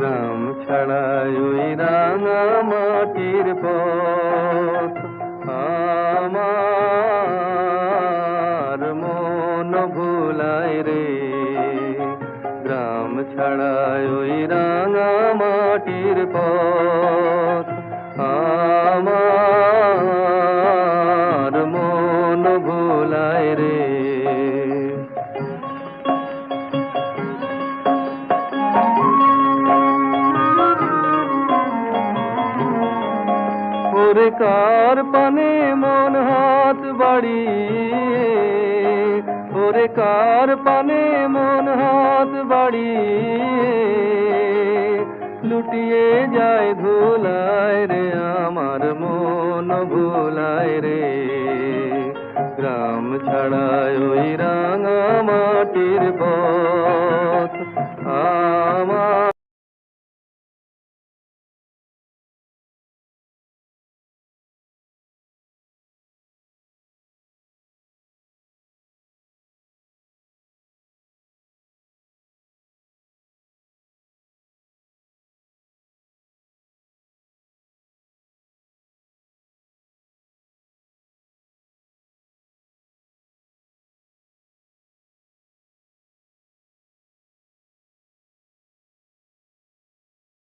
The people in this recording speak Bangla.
গ্রাম ছাড়াই ওই রাঙা মাটির পথ আমার মন ভুলায় রে। গ্রাম ছাড়াই ওই রাঙা মাটির পথ আমার মন ভুলায় রে। ওরে কার পানে মন হাত বাড়িয়ে, ওরে কার পানে মন হাত বাড়িয়ে লুটিয়ে যায় ধুলায় রে, আমার মন ভুলায় রে। গ্রাম ছাড়ায় ওই রাঙা মাটির পথ